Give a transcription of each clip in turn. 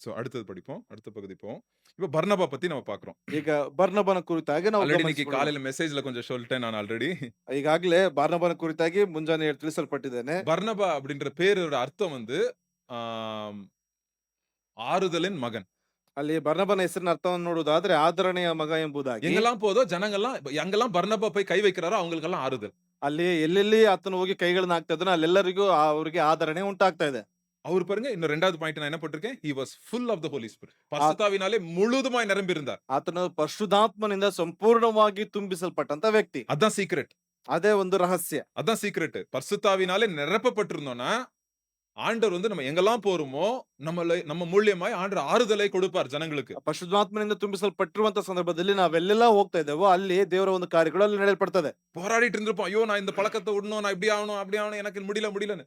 So அடுத்தது படிப்போம். அடுத்த பகுதி போவோம். இப்ப பர்னபா பத்தி நம்ம பார்க்கிறோம். ಈಗ ಬರ್ನಬನ ಕುರಿತಾಗಿ ನಾವು ஆல்ரெடி இன்னைக்கு ಗಮನಿಸಿಕೊಳ್ಳೋಣ. காலையில மெசேஜ்ல கொஞ்சம் சொல்லிட்டேன் நான் ஆல்ரெடி. ಈಗಾಗಲೇ ಬಾರ್ನಬನ ಕುರಿತಾಗಿ ಮುಂಜಾನೆ ತಿಳಿಸಲ್ಪಟ್ಟಿದ್ದೇನೆ. பர்னபா அப்படின்ற பேரோட அர்த்தம் வந்து ஆம், ஆறுதலின் மகன். ಅಲ್ಲಿ ಬರ್ನಬನ ಹೆಸರಿನ ಅರ್ಥವನ್ನು ನೋಡುವುದಾದ್ರೆ ಆದರಣೆಯ ಮಗ ಎಂಬುದಾಗಿ. எங்கெல்லாம் போதோ ஜனங்கள்லாம் எங்கெல்லாம் பர்னபா போய் கை வைக்கிறாரோ அவங்களுக்கெல்லாம் ஆறுதல். ಅಲ್ಲಿ ಎಲ್ಲೆಲ್ಲಿ ಆತನು ಹೋಗಿ ಕೈಗಳನ್ನ ಹಾಕ್ತಾ ಇದ್ದಾನೋ ಅಲ್ಲೆಲ್ಲರಿಗೂ ಅವರಿಗೆ ಆದರಣೆ ಉಂಟಾಗ್ತಾ ಇದೆ. அவரு பாருங்க இன்னும் 2வது பாயிண்ட் நான் என்ன போட்டிருக்கேன்? He was full of the holy spirit. ಆ- பரிசுத்தாவினாலே முழுதுமாய் நிரம்பி இருந்தார். ಆತನು ಪರಿಶುದ್ಧಾತ್ಮನಿಂದ ಸಂಪೂರ್ಣವಾಗಿ ತುಂಬಿಸಲ್ಪಟ್ಟಂತ ವ್ಯಕ್ತಿ. அதான் சீக்ரெட். ಅದೇ ಒಂದು ರಹಸ್ಯ. அதான் சீக்ரெட். பரிசுத்தாவினாலே நிரப்பப்பட்டிருந்தோம்னா ஆண்டவர் வந்து நம்ம எங்கெல்லாம் போறோமோ நம்ம மூலியமாய் ஆண்டவர் ஆறுதலை கொடுப்பார் ஜனங்களுக்கு. ಪರಿಶುದ್ಧಾತ್ಮನಿಂದ ತುಂಬಿಸಲ್ಪಟ್ಟಿರುವಂತ ಸಂದರ್ಭದಲ್ಲಿ ನಾವೆಲ್ಲೆಲ್ಲ ಹೋಗ್ತಾ ಇದ್ದೇವೋ ಅಲ್ಲಿ ದೇವರ ಒಂದು ಕಾರ್ಯಗಳು ಅಲ್ಲಿ ನಡೆಯಲ್ಪಡ್ತದೆ. போராடிட்டு இருந்திருப்போம். ஐயோ நான் இந்த பழக்கத்தை விடணும், நான் இப்படி ஆகணும் அப்படி ஆகணும், எனக்கு முடியலன்னு.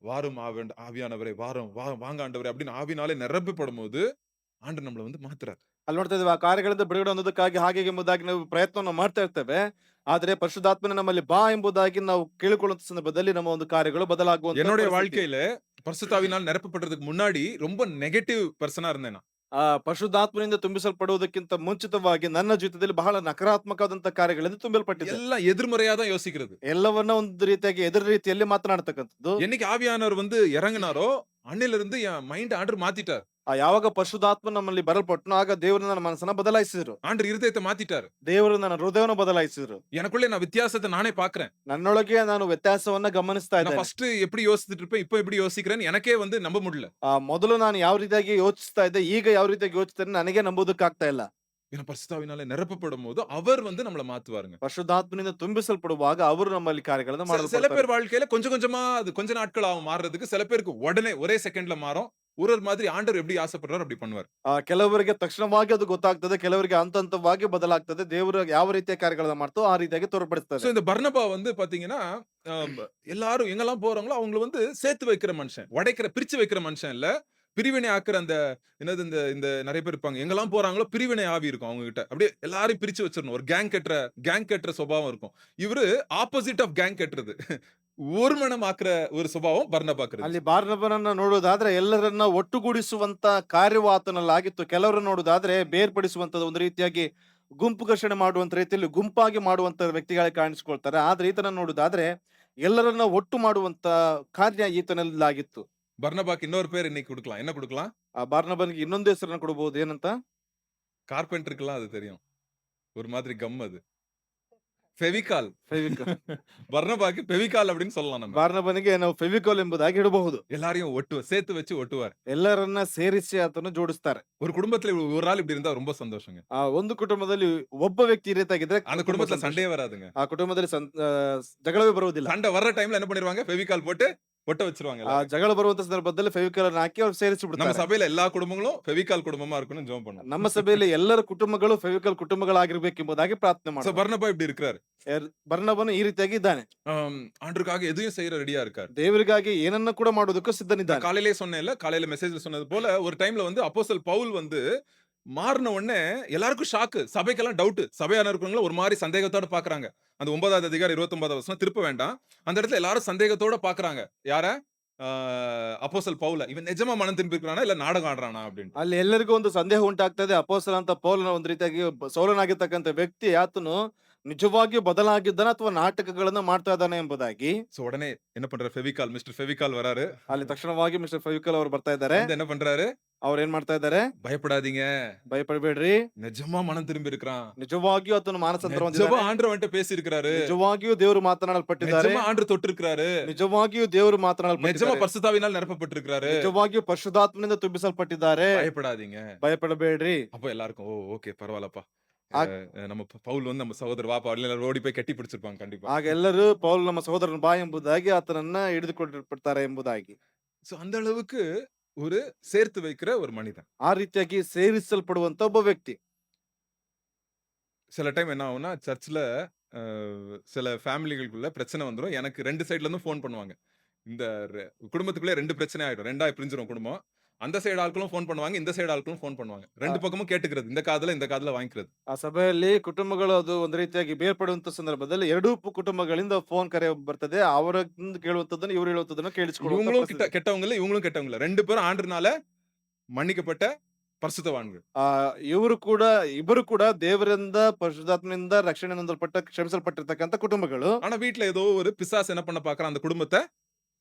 வாரும் ஆவியானவரே வாரும் வாங்க ஆண்டவரே அப்படின்னு ஆவினாலே நிரப்பப்படும் போது ஆண்டவர் நம்மளை வந்து மாத்துறார். ಅಲ್ಲಿ ನೋಡ್ತಾ ಇದ್ದೇವೆ ಆ ಕಾರ್ಯಗಳಿಂದ ಬಿಡುಗಡೆ ಹೊಂದೋದಕ್ಕಾಗಿ ಹಾಗೆ ಎಂಬುದಾಗಿ ನಾವು ಪ್ರಯತ್ನವನ್ನು ಮಾಡ್ತಾ ಇರ್ತೇವೆ. ಆದ್ರೆ ಪರಿಶುದ್ಧಾತ್ಮನ ನಮ್ಮಲ್ಲಿ ಬಾ ಎಂಬುದಾಗಿ ನಾವು ಕೇಳಿಕೊಳ್ಳುವಂತ ಸಂದರ್ಭದಲ್ಲಿ ನಮ್ಮ ಒಂದು ಕಾರ್ಯಗಳು ಬದಲಾಗುವಂತ என்னுடைய ಪರಿಸ್ಥಿತಿ. வாழ்க்கையில பரிசுத்தாவினால் நிரப்பப்படுறதுக்கு முன்னாடி ரொம்ப நெகட்டிவ் பர்சனா இருந்தேன் நான். ಆ ಪರಿಶುದ್ಧಾತ್ಮನಿಂದ ತುಂಬಿಸಲ್ಪಡುವುದಕ್ಕಿಂತ ಮುಂಚಿತವಾಗಿ ನನ್ನ ಜೀವಿತದಲ್ಲಿ ಬಹಳ ನಕಾರಾತ್ಮಕವಾದಂತ ಕಾರ್ಯಗಳಿಂದ ತುಂಬಲ್ಪಟ್ಟಿದೆ. எல்லாம் எதிர்மறையா தான் யோசிக்கிறது. ಎಲ್ಲವನ್ನ ಒಂದು ರೀತಿಯಾಗಿ ಎದುರು ರೀತಿಯಲ್ಲಿ ಮಾತನಾಡ್ತಕ್ಕಂಥದ್ದು. என்னைக்கு ஆவியானவர் வந்து இறங்குனாரோ அன்னையில இருந்து என் மைண்ட் ஆண்டவர் மாத்திட்டார். ಯಾವಾಗ ಪರಿಶುದ್ಧಾತ್ಮ ನಮ್ಮಲ್ಲಿ ಬರಲ್ಪಟ್ಟನೋ ಆಗ ದೇವರು ನನ್ನ ಮನಸ್ಸನ್ನ ಬದಲಾಯಿಸಿದ್ರು. ஆண்டவர் இருதயத்தை மாத்திட்டார். ದೇವರು ನನ್ನ ಹೃದಯವನ್ನು ಬದಲಾಯಿಸಿದ್ರು. எனக்குள்ளே நான் வித்தியாசத்தை நானே பாக்குறேன். ನನ್ನೊಳಗೆ ನಾನು ವ್ಯತ್ಯಾಸವನ್ನ ಗಮನಿಸ್ತಾ நான் ಇದ್ದೇನೆ. ஃபர்ஸ்ட் எப்படி யோசிச்சுட்டு இருப்பேன், இப்போ எப்படி யோசிக்கிறேன்னு எனக்கே வந்து நம்ப முடியல. ಮೊದಲು ನಾನು ಯಾವ ರೀತಿಯಾಗಿ ಯೋಚಿಸ್ತಾ ಇದ್ದೆ, ಈಗ ಯಾವ ರೀತಿಯಾಗಿ ಯೋಚಿಸ್ತೇನೆ ನನಗೆ ನಂಬೋದಕ್ಕಾಗ್ತಾ ಇಲ್ಲ. ஏன்னா பரிசுத்தாவினாலே நிரப்பப்படும் போது அவர் வந்து நம்மள மாத்துவாருங்க. ಪರಿಶುದ್ಧಾತ್ಮನಿಂದ ತುಂಬಿಸಲ್ಪಡುವಾಗ ಅವರು ನಮ್ಮಲ್ಲಿ ಕಾರ್ಯಗಳನ್ನ சில ಮಾಡಲು பேர் வாழ்க்கையில கொஞ்சம் கொஞ்சமா அது கொஞ்ச நாட்கள் ஆகும் மாறுறதுக்கு. சில பேருக்கு உடனே ஒரே செகண்ட்ல மாறும். ஒரு மாதிரி ஆண்டவர் எப்படி ஆசைப்படுறாரு அப்படி பண்ணுவார். ಕೆಲವರಿಗೆ ತಕ್ಷಣವಾಗಿ ಅದು ಗೊತ್ತಾಗ್ತದೆ, ಕೆಲವರಿಗೆ ಹಂತ ಹಂತವಾಗಿ ಬದಲಾಗ್ತದೆ. ದೇವರು ಯಾವ ರೀತಿಯ ಕಾರ್ಯಗಳನ್ನ ಮಾಡ್ತೋ ಆ ರೀತಿಯಾಗಿ சோ ತೋರ್ಪಡಿಸ್ತದೆ. இந்த பர்னபா வந்து பாத்தீங்கன்னா எல்லாரும் எங்கெல்லாம் போறாங்களோ அவங்கள வந்து சேர்த்து வைக்கிற மனுஷன், பிரிச்சு வைக்கிற மனுஷன் இல்ல. பிரிவினை ஆக்குற அந்த என்னது இந்த இந்த நிறைய பேர் இருப்பாங்க. எங்கெல்லாம் போறாங்களோ பிரிவினை ஆவி இருக்கும் அவங்க கிட்ட. அப்படியே எல்லாரையும் பிரிச்சு வச்சிரணும். ஒரு கேங் கட்டுற சுபாவம் இருக்கும். இவரு ஆப்போசிட் ஆஃப் கேங் கட்டுறது. ஒரு மனம் ஆக்குற ஒரு சுபாவம் பர்னபாக்கு. ಅಲ್ಲಿ ಬಾರ್ನಬನನ್ನ ನೋಡುವುದಾದ್ರೆ ಎಲ್ಲರನ್ನ ಒಟ್ಟುಗೂಡಿಸುವಂತ ಕಾರ್ಯವು ಆತನಲ್ಲಾಗಿತ್ತು. ಕೆಲವರನ್ನ ನೋಡುವುದಾದ್ರೆ ಬೇರ್ಪಡಿಸುವಂತದ್ದು, ಒಂದು ರೀತಿಯಾಗಿ ಗುಂಪು ಘರ್ಷಣೆ ಮಾಡುವಂತ ರೀತಿಯಲ್ಲಿ ಗುಂಪಾಗಿ ಮಾಡುವಂತ ವ್ಯಕ್ತಿಗಳೇ ಕಾಣಿಸ್ಕೊಳ್ತಾರೆ. ಆದ್ರೆ ಈತನ ನೋಡುವುದಾದ್ರೆ ಎಲ್ಲರನ್ನ ಒಟ್ಟು ಮಾಡುವಂತ ಕಾರ್ಯ ಈತನಲ್ಲಾಗಿತ್ತು. பர்னபாக்கு இன்னொரு பேர் இன்னைக்கு கொடுக்கலாம். என்ன கொடுக்கலாம்? ಆ ಬಾರ್ನಬನಿಗೆ ಇನ್ನೊಂದು ಹೆಸರನ್ನ ಕೊಡಬಹುದು. ಏನಂತ? கார்பெண்டருக்குலாம் அது தெரியும். ஒரு மாதிரி கம் அது. ஃபெவிகால். ಫೆವಿಕಾಲ್. பர்னபாக்கு ஃபெவிகால் அப்படின்னு சொல்லலாம் நம்ம. ಬಾರ್ನಬನಿಗೆ ನಾವು ಫೆವಿಕಾಲ್ ಎಂಬುದಾಗಿ ಇಡಬಹುದು. எல்லாரையும் சேர்த்து வச்சு ஒட்டுவார். ಎಲ್ಲರನ್ನ ಸೇರಿಸಿ ಆತನು ಜೋಡಿಸ್ತಾರೆ. ஒரு குடும்பத்துல ஒரு ஆள் இப்படி இருந்தா ரொம்ப சந்தோஷங்க. ಆ ಒಂದು ಕುಟುಂಬದಲ್ಲಿ ಒಬ್ಬ ವ್ಯಕ್ತಿ ಈ ರೀತಿಯಾಗಿದ್ರೆ அந்த ತುಂಬಾ குடும்பத்துல ಸಂತೋಷ. சண்டையே வராதுங்க. ಆ ಕುಟುಂಬದಲ್ಲಿ ಜಗಳವೇ ಬರುವುದಿಲ್ಲ. சண்டை வர்ற டைம்ல என்ன பண்ணிருவாங்க? ஃபெவிகால் போட்டு ஒட்ட வச்சிருவாங்க ಆ எல்லாரையும். ಜಗಳ ಬರುವಂತ ಸಂದರ್ಭದಲ್ಲಿ ಫೆವಿಕಾಲ್ ಅನ್ನು ಹಾಕಿ ಅವ್ರು ಸೇರಿಸಿ நம்ம ಬಿಡ್ತಾರೆ. சபையில எல்லா குடும்பங்களும் ஃபெவிகால் குடும்பமா இருக்கணும்னு ஜெபம் பண்ணுவோம். ನಮ್ಮ ಸಭೆಯಲ್ಲಿ ಎಲ್ಲರ ಕುಟುಂಬಗಳು ಫೆವಿಕಾಲ್ ಕುಟುಂಬಗಳಾಗಿರ್ಬೇಕೆಂಬುದಾಗಿ ಪ್ರಾರ್ಥನೆ சோ ಮಾಡೋಣ. பர்னபா இப்படி இருக்கிறாரு. ಬರ್ನಬನು ಈ ರೀತಿಯಾಗಿ ಇದ್ದಾನೆ. ஆண்டவருக்காக எதையும் செய்யற ரெடியா இருக்காரு. ದೇವರಿಗಾಗಿ ಏನನ್ನ ಕೂಡ ಮಾಡೋದಕ್ಕೂ நான் ಸಿದ್ಧನಿದ್ದಾನೆ. காலையிலே சொன்னேன்ல, காலையில மெசேஜ்ல சொன்னது போல ஒரு டைம்ல வந்து அப்போஸ்தலன் பவுல் வந்து மாறின உடனே எல்லாருக்கும் ஷாக்கு. சபைக்கெல்லாம் டவுட். சபையான இருக்கிறவங்க ஒரு மாதிரி சந்தேகத்தோட பாக்குறாங்க. அந்த 9வது அதிகாரம் 29வது வசனம் திருப்ப வேண்டாம். அந்த இடத்துல எல்லாரும் சந்தேகத்தோட பாக்குறாங்க. யார? அப்போஸ்தலன் பவுல. இவன் நிஜமா மனம் திரும்பி இருக்கிறானா இல்ல நாடகம் ஆடுறானா அப்படின்னு. ಅಲ್ಲಿ ಎಲ್ಲರಿಗೂ ಒಂದು ಸಂದೇಹ ಉಂಟಾಗ್ತದೆ. ಅಪೊಸ್ತಲ ಅಂತ ಪೌಲನ ಒಂದು ರೀತಿಯಾಗಿ ಸೌಲನಾಗಿರ್ತಕ್ಕಂಥ ವ್ಯಕ್ತಿ ಆತನು ನಿಜವಾಗಿಯೂ ಬದಲಾಗಿದ್ದಾನೆ ಅಥವಾ ನಾಟಕಗಳನ್ನ ಮಾಡ್ತಾ ಇದ್ದಾನೆ ಎಂಬುದಾಗಿ. சோ உடனே என்ன பண்றாரு? ஃபெவிகால், மிஸ்டர் ஃபெவிகால் வராரு. ಅಲ್ಲಿ ತಕ್ಷಣವಾಗಿ ಮಿಸ್ಟರ್ ಫೆವಿಕಾಲ್ ಅವರು ಬರ್ತಾ ಇದ್ದಾರೆ. வந்து என்ன பண்றாரு? ಅವ್ರು ಏನ್ ಮಾಡ್ತಾ ಇದ್ದಾರೆ? பயப்படாதீங்க. ಭಯಪಡಬೇಡ್ರಿ, நிஜமா மனம் திரும்பி இருக்கிறான். ನಿಜವಾಗಿಯೂ ಆತನು ಮಾನಸಾಂತರ நிஜமா ಹೊಂದಿದ್ದಾನೆ. ஆண்டவன்ட்ட பேசி இருக்கிறாரு. ನಿಜವಾಗಿಯೂ ದೇವರು ಮಾತನಾಡಲ್ಪಟ್ಟಿದ್ದಾರೆ. நிஜமா ஆண்டவர் தொட்டு இருக்கிறாரு. ನಿಜವಾಗಿಯೂ ದೇವರು நிஜமா ಮಾತನಾಡಲ್ಪಟ್ಟಿದ್ದಾರೆ. பரிசுத்தாவினால் நிரப்பப்பட்டிருக்கிறாரு. ನಿಜವಾಗಿಯೂ ಪರಿಶುದ್ಧಾತ್ಮನಿಂದ ತುಂಬಿಸಲ್ಪಟ್ಟಿದ್ದಾರೆ. பயப்படாதீங்க. ಭಯಪಡಬೇಡ್ರಿ. அப்ப எல்லாருக்கும் ஓகே பரவாயில்லப்பா. ஆக்- நம்ம பவுல் வந்து நம்ம சகோதரர் வாப்பா எல்லாரும் ஓடி போய் கட்டி பிடிச்சிருப்பாங்க கண்டிப்பா. ಆಗ ಎಲ್ಲರೂ ಪೌಲ್ ನಮ್ಮ ಸಹೋದರನ ಬಾ ಎಂಬುದಾಗಿ ಆತನನ್ನ ಹಿಡಿದುಕೊಂಡಿರ್ತಾರೆ ಎಂಬುದಾಗಿ. சோ அந்த அளவுக்கு ஒரு சேர்த்து வைக்கிற ஒரு மனிதன். ಆ ರೀತಿಯಾಗಿ ಸೇರಿಸಲ್ಪಡುವಂತ ಒಬ್ಬ ವ್ಯಕ್ತಿ. சில டைம் என்ன ஆகும்னா சர்ச்ல சில ஃபேமிலிகளுக்குள்ள பிரச்சனை வந்துரும். எனக்கு 2 சைடுல இருந்தும் ஃபோன் பண்ணுவாங்க. இந்த குடும்பத்துக்குள்ளே 2 பிரச்சனை ஆயிடும். 2ஆ பிரிஞ்சிரும் குடும்பம். அந்த சைடு ஆட்களும் ஃபோன் பண்ணுவாங்க. இந்த சைடு ஆட்களும் ஃபோன் பண்ணுவாங்க. 2 பக்கமும் கேட்டுக்கிறது. இந்த காதுல வாங்கிக்கிறது. ಆ ಸಭೆಯಲ್ಲಿ ಕುಟುಂಬಗಳು ಅದು ಒಂದು ರೀತಿಯಾಗಿ ಬೇರ್ಪಡುವಂತ ಸಂದರ್ಭದಲ್ಲಿ ಎರಡೂ ಕುಟುಂಬಗಳಿಂದ ಫೋನ್ ಕರೆ ಬರ್ತದೆ. ಅವರಿಂದ ಕೇಳುವಂತದ್ದನ್ನು ಇವರು ಹೇಳುವಂತದ್ದನ್ನು ಕೇಳಿಸಿಕೊಳ್ಳುವಂತ இவங்களும் ಪರಿಸ್ಥಿತಿ. கெட்டவங்க இல்ல, இவங்களும் கெட்டவங்க இல்ல. 2 பேரும் ஆண்டவர்னால மன்னிக்கப்பட்ட பரிசுத்தவான்கள். ಇವರು ಕೂಡ ಇಬ್ಬರು ಕೂಡ ದೇವರಿಂದ ಪರಿಶುದ್ಧಾತ್ಮನಿಂದ ರಕ್ಷಣೆ ಹೊಂದಲ್ಪಟ್ಟ ಕ್ಷಮಿಸಲ್ಪಟ್ಟಿರ್ತಕ್ಕಂಥ ಕುಟುಂಬಗಳು. ஆனா வீட்ல ஏதோ ஒரு பிசாசு என்ன பண்ண பார்க்கறான், அந்த குடும்பத்த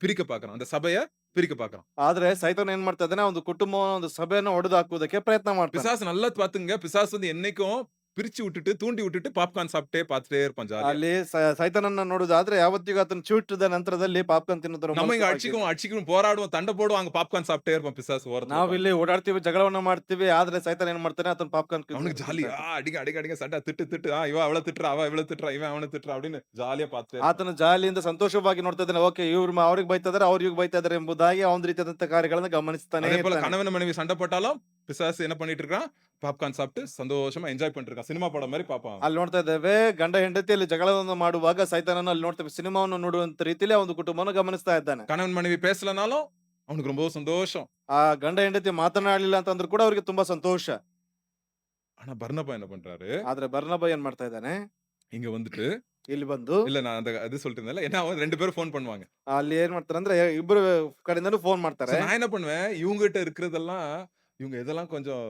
பிரிக்க பார்க்கறான். அந்த சபைய பிரிக்க பார்க்கறான். ಆದ್ರೆ ಸೈತಾನ ಏನ್ ಮಾಡ್ತಾ ಇದ್ದಾನೆ, ಒಂದು ಕುಟುಂಬ ಒಂದು ಸಭೆಯನ್ನು ಒಡೆದು ಹಾಕುವುದಕ್ಕೆ ಪ್ರಯತ್ನ ಮಾಡ್ತಾನೆ. பிசாசு நல்லா பாத்துங்க. பிசாசு வந்து என்னைக்கும் பிரிச்சு விட்டுட்டு, தூண்டி விட்டுட்டு பாப்கார்ன் சாப்பிட்டே பார்த்துட்டே இருப்பான் ஜாலியா. ಅಲ್ಲಿ ಸೈತಾನನ್ನ ನೋಡುದಾದ್ರೆ ಯಾವತ್ತಿಗೂ ಆತನ ಚೂಟಿದ ನಂತರದಲ್ಲಿ ಪಾಪ್ಕಾರ್ನ್ ತಿನ್ನುವುದರ நம்ம இங்க ಮೂಲಕವಾಗಿ அடிச்சுக்கும் போராடுவோம், தண்டை போடுவோம், அங்க பாப்கார்ன் சாப்பிட்டே இருப்பான் பிசாசு ஓரத்துல உட்கார்ந்து. ನಾವಿಲ್ಲಿ ಓಡಾಡ್ತೀವಿ, ಜಗಳವನ್ನ ಮಾಡ್ತೀವಿ, ಆದ್ರೆ ಸೈತಾನ ಏನ್ ಮಾಡ್ತಾನೆ, ಆತನ ಪಾಪ್ಕಾರ್ನ್ அவனுக்கு ஜாலி. அடிங்க அடிங்க அடிங்க சண்டை திட்டு திட்டு. இவ அவள திட்டுறா, அவ இவள திட்டுறா, இவன் அவனை திட்டுறா அப்படின்னு ஜாலியா பார்த்துட்டே இருப்பான். ಆತನ ಜಾಲಿಯಿಂದ ಸಂತೋಷವಾಗಿ ನೋಡ್ತಾ ಇದ್ದಾನೆ. ಓಕೆ, ಇವ್ರು ಅವ್ರಿಗೆ ಬೈತಾ ಇದಾರೆ, ಅವ್ರು ಇವ್ರಿಗೆ ಬೈತಾ ಇದಾರೆ ಎಂಬುದಾಗಿ ಒಂದು ರೀತಿಯಾದಂತ ಕಾರ್ಯಗಳನ್ನ ಗಮನಿಸ್ತಾನೆ அதே போல ಇರ್ತಾನೆ. கணவன் மனைவி சண்டை போட்டாலும் பிசாசு என்ன பண்ணிட்டு இருக்கான், பாப்கார்ன் சாப்பிட்டு சந்தோஷமா என்ஜாய் பண்ணிட்டு இருக்கான். சினிமா படம் மாதிரி பாப்பான். ಅಲ್ಲಿ ನೋಡ್ತಾ ಇದ್ದೇವೆ, ಗಂಡ ಹೆಂಡತಿಯಲ್ಲಿ ಜಗಳವನ್ನು ಮಾಡುವಾಗ ಸೈತಾನನ ಅಲ್ಲಿ ನೋಡ್ತೇವೆ, ಸಿನಿಮಾವನ್ನು ನೋಡುವಂತ ರೀತಿಯಲ್ಲಿ ಆ ಒಂದು ಕುಟುಂಬವನ್ನು ಗಮನಿಸ್ತಾ ಇದ್ದಾನೆ. கணவன் மனைவி பேசலனாலும் அவனுக்கு ரொம்ப சந்தோஷம். ಆ ಗಂಡ ಹೆಂಡತಿ ಮಾತನಾಡಲಿಲ್ಲ ಅಂತಂದ್ರೂ ಕೂಡ ಅವ್ರಿಗೆ ತುಂಬಾ ಸಂತೋಷ. ஆனா பர்னபா என்ன பண்றாரு, ಆದ್ರೆ ಬರ್ನಬ ಏನ್ ಮಾಡ್ತಾ ಇದ್ದಾನೆ, இங்க வந்துட்டு ಇಲ್ಲಿ ಬಂದು இல்ல நான் அந்த இது சொல்லிட்டு இருந்தேன்ல, என்ன ஆகும், 2 பேரும் ஃபோன் பண்ணுவாங்க. ಅಲ್ಲಿ ಏನ್ ಮಾಡ್ತಾರೆ ಅಂದ್ರೆ ಇಬ್ರು ಕಡೆಯಿಂದನೂ ಫೋನ್ So, ಮಾಡ್ತಾರೆ. நான் என்ன பண்ணுவேன், இவங்ககிட்ட இருக்கிறதெல்லாம் இவங்க இதெல்லாம் கொஞ்சம்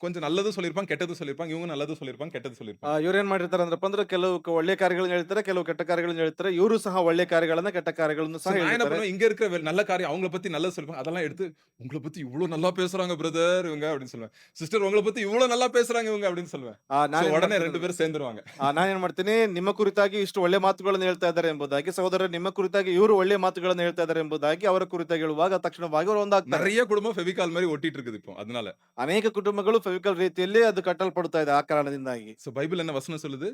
கொஞ்சம் நல்லதும் சொல்லியிருப்பாங்க, கெட்டதும் சொல்லியிருப்பாங்க. இவங்க நல்லதும் சொல்லியிருப்பாங்க, கெட்டதும் சொல்லியிருப்பாங்க. ಇವ್ರು ಏನ್ ಮಾಡಿರ್ತಾರೆ ಅಂದ್ರಪ್ಪ ಅಂದ್ರೆ ಕೆಲವು ಒಳ್ಳೆ ಕಾರ್ಯಗಳನ್ನ ಹೇಳ್ತಾರೆ, ಕೆಲವು ಕೆಟ್ಟ ಕಾರ್ಯಗಳನ್ನ ಹೇಳ್ತಾರೆ. ಇವರು ಸಹ ಒಳ್ಳೆ ಕಾರ್ಯಗಳನ್ನ ಕೆಟ್ಟ ಕಾರ್ಯಗಳನ್ನು So, ಸಹ நான் என்ன ಹೇಳ್ತಾರೆ. பண்ணுவேன், இங்க இருக்கிற நல்ல காரியம் அவங்கள பத்தி நல்லது சொல்லிருப்பாங்க. அதெல்லாம் எடுத்து உங்கள பத்தி இவ்ளோ நல்லா பேசுறாங்க பிரதர் இவங்க அப்படின்னு சொல்லுவேன். சிஸ்டர் உங்கள பத்தி இவ்ளோ நல்லா பேசுறாங்க இவங்க அப்படின்னு சொல்லுவேன். So, ನಾನೇನ್ உடனே ಮಾಡ್ತೀನಿ 2 பேரும் சேர்ந்துருவாங்க. ನಾನೇನ್ ಮಾಡ್ತೀನಿ, ನಿಮ್ಮ ಕುರಿತಾಗಿ ಇಷ್ಟು ಒಳ್ಳೆ ಮಾತುಗಳನ್ನು ಹೇಳ್ತಾ ಇದ್ದಾರೆ ಎಂಬುದಾಗಿ, ಸಹೋದರ ನಿಮ್ಮ ಕುರಿತಾಗಿ ಇವರು ಒಳ್ಳೆ ಮಾತುಗಳನ್ನು ಹೇಳ್ತಾ ಇದ್ದಾರೆ ಎಂಬುದಾಗಿ ಅವರ ಕುರಿತಾಗಿ ಹೇಳುವಾಗ ತಕ್ಷಣವಾಗಿ ಅವರು ಒಂದಾಗ್ತಾರೆ. நிறைய குடும்பம் ஃபெவிகால் மாதிரி ஒட்டிட்டு இருக்குது இப்போ. அதனால ಅನೇಕ ಕುಟುಂಬಗಳು ಫೆವಿಕಲ್ ರೀತಿಯಲ್ಲಿ ಅದು ಕಟ್ಟಲ್ಪಡ್ತಾ ಇದೆ ಆ ಕಾರಣದಿಂದಾಗಿ. சோ பைபிள் என்ன வசனம் சொல்லுது,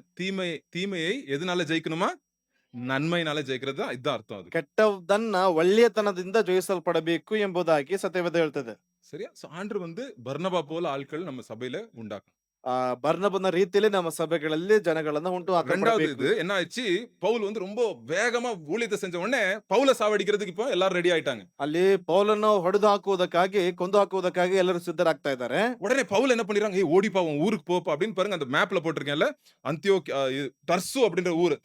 தீமையை எதனால ஜெயிக்கணுமா, நன்மையினால ஜெயிக்கிறது தான். இதுதான் அர்த்தம் அது. ಕೆಟ್ಟದನ್ನ ಒಳ್ಳೆಯತನದಿಂದ ಜಯಿಸಲ್ಪಡಬೇಕು ಎಂಬುದಾಗಿ ಸತ್ಯವೇದ ಹೇಳ್ತದೆ. சரியா? சோ ஆண்டவர் வந்து பர்னபா போல ஆட்கள் நம்ம சபையில உண்டாக்கணும். ಬರ್ನಬನ ರೀತಿಯಲ್ಲಿ ನಮ್ಮ ಸಭೆಗಳಲ್ಲಿ ಜನಗಳನ್ನ ಉಂಟು ரெண்டாவது ಹಾಕಲ್ಪಡಬೇಕು. இது என்ன ஆச்சு, பவுல் வந்து ரொம்ப வேகமா ஊழியத்தை செஞ்ச உடனே பவுல சாவடிக்கிறதுக்கு இப்போ எல்லாரும் ரெடி ஆயிட்டாங்க. ಅಲ್ಲಿ ಪೌಲನ್ನು ಹೊಡೆದು ಹಾಕುವುದಕ್ಕಾಗಿ, ಕೊಂದು ಹಾಕುವುದಕ್ಕಾಗಿ ಎಲ್ಲರೂ ಸಿದ್ಧರಾಗ್ತಾ ಇದ್ದಾರೆ. உடனே பவுல் என்ன பண்ணிடுறாங்க, ஏய் ஓடிப்பா உன் ஊருக்கு போப்பா அப்படின்னு பாருங்க, அந்த மேப்ல போட்டிருக்கேன்ல, தர்சு அப்படின்ற ஊரு,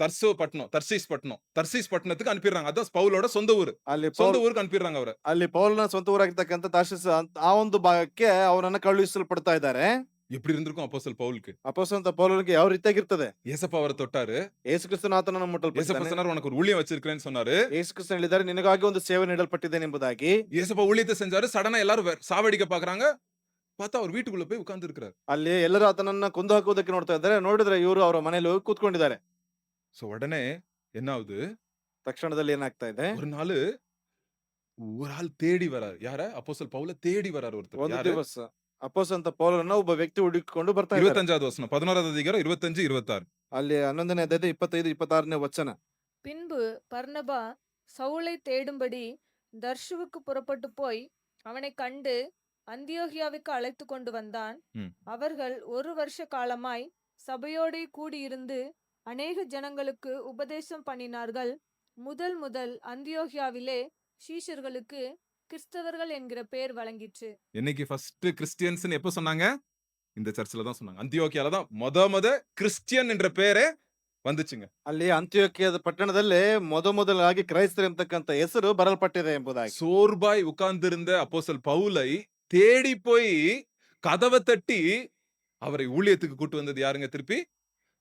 தர்சீஸ் பட்டணத்துக்கு அனுப்பிடுறாங்க. அதான் பவுலோட சொந்த ஊரு. ಅಲ್ಲಿ சொந்த ஊருக்கு அனுப்பிடுறாங்க அவரை. ಅಲ್ಲಿ ಪೌಲನ ಸ್ವಂತ ಊರಾಗಿರ್ತಕ್ಕಂಥ ತಾರ್ಷೀಸ್ ಆ ಒಂದು ಭಾಗಕ್ಕೆ ಅವರನ್ನ ಕಳುಹಿಸಲ್ಪಡ್ತಾ ಇದ್ದಾರೆ. எப்படி இருந்திருக்கும் அப்போஸ்தலன் பவுலுக்கு? ಅಪೊಸ್ತಲನಾದ ಪೌಲನಿಗೆ ಯಾವ ರೀತಿಯಾಗಿರ್ತದೆ? ஏசப்பா அவரை தொட்டாரு. ಯೇಸು ಕ್ರಿಸ್ತನ ಆತನನ್ನು ஏசப்பா ಮುಟ್ಟಲ್ಪಟ್ಟಿದ್ದಾನೆ. சொன்னாரு, உனக்கு ஒரு ஊழியம் வச்சிருக்கிறேன்னு சொன்னாரு. ಯೇಸು ಕ್ರಿಸ್ತನು ಹೇಳಿದ್ದಾರೆ, ನಿನಗಾಗಿ ಒಂದು ಸೇವೆ ನೀಡಲ್ಪಟ್ಟಿದ್ದೇನೆ ಎಂಬುದಾಗಿ. ஏசப்பா ஊழியத்தை செஞ்சாரு. சடனா எல்லாரும் சாவடிக்க பாக்குறாங்க. பார்த்தா அவர் வீட்டுக்குள்ள போய் உட்கார்ந்து இருக்கிறார். ಅಲ್ಲಿ ಎಲ್ಲರೂ ಆತನನ್ನ ಕೊಂದು ಹಾಕುವುದಕ್ಕೆ ನೋಡ್ತಾ ಇದ್ದಾರೆ. ನೋಡಿದ್ರೆ ಇವರು ಅವರ ಮನೆಯಲ್ಲಿ ಹೋಗಿ ಕೂತ್ಕೊಂಡಿದ್ದಾರೆ. சோ உடனே என்ன ஆகுது, ತಕ್ಷಣದಲ್ಲಿ ಏನಾಗ್ತಾ ಇದೆ, ஒரு ஆள் தேடி வராரு. யார? அப்போஸ்தலன் பவுல தேடி வராரு ஒருத்தர். ಒಂದು யாரு? ದಿವಸ ಅಪೊಸ್ತಲನಾದ ಪೌಲನನ್ನ ಒಬ್ಬ ವ್ಯಕ್ತಿ ಹುಡುಕಿಕೊಂಡು ಬರ್ತಾ ಇದ್ದಾರೆ. 25வது வசனம், 11வது அதிகாரம் 25, 26. ಅಲ್ಲಿ 11ನೇ ಅಧ್ಯಾಯ 25, 26ನೇ ವಚನ. பின்பு பர்னபா சவுலை தேடும்படி தர்ஷுவுக்கு புறப்பட்டு போய் அவனைக் கண்டு அந்தியோகியாவுக்கு அழைத்து கொண்டு வந்தான். ம். அவர்கள் 1 வருஷ காலமாய் சபையோடே கூடியிருந்து அநேக ஜனங்களுக்கு உபதேசம் பண்ணினார்கள். முதல் முதல் அந்தியோகியாவிலே சீஷர்களுக்கு கிறிஸ்தவர்கள் என்கிற பெயர் வழங்கிற்று. என்னைக்கு ஃபர்ஸ்ட் கிறிஸ்டியன்ஸ்னு எப்ப சொன்னாங்க? இந்த சர்ச்சில தான் சொன்னாங்க. அந்தியோக்கியால தான் முத கிறிஸ்டியன் என்ற பேரே வந்துச்சுங்க. ಅಲ್ಲಿ ಅಂತ್ಯೋಕ್ಯದ ಪಟ್ಟಣದಲ್ಲೇ ಮೊದಲಾಗಿ ಕ್ರೈಸ್ತರು ಎಂಬತಕ್ಕಂಥ ಹೆಸರು ಬರಲ್ಪಟ್ಟಿದೆ ಎಂಬುದಾಗಿ. சோர்பாய் உட்கார்ந்திருந்த அப்போஸ்தலன் பவுலை தேடி போய் கதவை தட்டி அவரை ஊழியத்துக்கு கூட்டு வந்தது யாருங்க? திருப்பி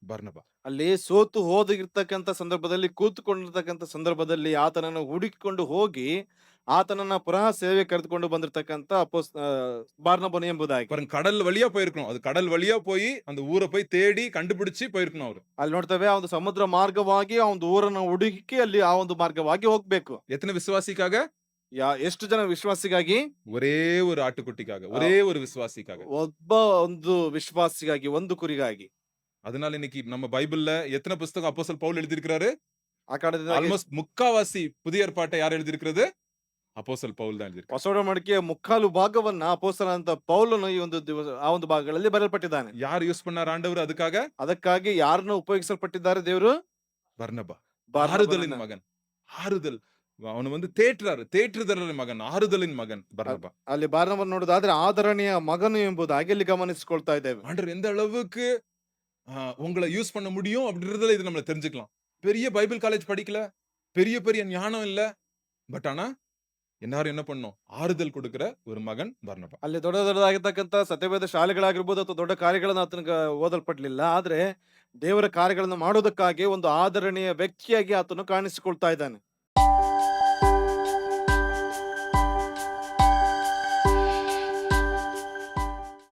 பர்னபா. ಅಲ್ಲಿ ಸೋತು ಹೋದಿರ್ತಕ್ಕಂಥ ಸಂದರ್ಭದಲ್ಲಿ, ಕೂತುಕೊಂಡಿರ್ತಕ್ಕಂಥ ಸಂದರ್ಭದಲ್ಲಿ ಆತನನ್ನು ಹುಡುಕಿಕೊಂಡು ಹೋಗಿ ಆತನನ್ನ ಪುನಃ ಸೇವೆ ಕರೆದುಕೊಂಡು ಬಂದಿರತಕ್ಕಂಥ ಬಾರ್ನಬನು ಎಂಬುದಾಗಿ. பாருங்க, கடல் வழியா போயிருக்கணும். அது கடல் வழியா போய் அந்த ஊரை போய் தேடி கண்டுபிடிச்சு போயிருக்கணும் அவரு. ಅಲ್ಲಿ ನೋಡ್ತೇವೆ, ಆ ಒಂದು ಸಮುದ್ರ ಮಾರ್ಗವಾಗಿ ಆ ಒಂದು ಊರನ್ನು ಹುಡುಕಿ ಅಲ್ಲಿ ಆ ಒಂದು ಮಾರ್ಗವಾಗಿ ಹೋಗ್ಬೇಕು. எத்தனை விசுவாசிக்காக? ಎಷ್ಟು ಜನ ವಿಶ್ವಾಸಿಗಾಗಿ? ஒரே ஒரு ஆட்டுக்குட்டிக்காக, ஒரே ஒரு விசுவாசிக்காக. ಒಬ್ಬ ಒಂದು ವಿಶ್ವಾಸಿಗಾಗಿ, ಒಂದು ಕುರಿಗಾಗಿ. அதனால இன்னைக்கு நம்ம பைபிள்ல எத்தனை புத்தகம் அப்போஸ்தலன் பவுல் எழுதியிருக்கிறாரு? ಆ ಕಾರಣದಿಂದ ஆல்மோஸ்ட் முக்காவாசி புதிய ஏற்பாட்டை யார் எழுதியிருக்கிறது? அப்போஸ்தலன் பவுல் தான் எழுதியிருக்காரு. ಹೊಸ ಒಡಂಬಡಿಕೆಯ ಮುಕ್ಕಾಲು ಭಾಗವನ್ನ ಅಪೊಸ್ತಲನಾದ ಪೌಲನು ಈ ಒಂದು ಆ ಒಂದು ಭಾಗಗಳಲ್ಲಿ ಬರೆಯಲ್ಪಟ್ಟಿದ್ದಾನೆ. யார் யூஸ் பண்ணார் ஆண்டவர் அதுக்காக? ಅದಕ್ಕಾಗಿ ಯಾರನ್ನು ಉಪಯೋಗಿಸಲ್ಪಟ್ಟಿದ್ದಾರೆ ದೇವರು? பர்னபா. ಬಾರ್ನಬನನ್ನ. ஆறுதலின் மகன். ஆறுதல். அவನು வந்து தேற்றுதலின் மகன், ஆறுதலின் மகன் பர்னபா. ಅಲ್ಲಿ ಬಾರ್ನಬನ ನೋಡೋದಾದ್ರೆ ಆದರಣೀಯ ಮಗನು ಎಂಬುದಾಗಿ ಇಲ್ಲಿ ಗಮನಿಸಿಕೊಳ್ತಾ ಇದ್ದೇವೆ. ஆண்டவர் எந்த அளவுக்கு உங்களை யூஸ் பண்ண முடியும் அப்படின்றதுல இது நம்மள தெரிஞ்சுக்கலாம். பெரிய பைபிள் காலேஜ் படிக்கல, பெரிய ஞானம் இல்ல, பட் ஆனா எல்லாரும் என்ன பண்ணணும்? ஆறுதல் கொடுக்கிற ஒரு ಮಗನ್ ಬರ್ನಬ. ಅಲ್ಲಿ ದೊಡ್ಡದಾಗಿರ್ತಕ್ಕಂಥ ಸತ್ಯವೇದ ಶಾಲೆಗಳಾಗಿರ್ಬೋದು ಅಥವಾ ದೊಡ್ಡ ಕಾರ್ಯಗಳನ್ನ ಆತನಿಗೆ ಓದಲ್ಪಡ್ಲಿಲ್ಲ. ಆದ್ರೆ ದೇವರ ಕಾರ್ಯಗಳನ್ನು ಮಾಡೋದಕ್ಕಾಗಿ ಒಂದು ಆದರಣೀಯ ವ್ಯಕ್ತಿಯಾಗಿ ಆತನು ಕಾಣಿಸಿಕೊಳ್ತಾ ಇದ್ದಾನೆ.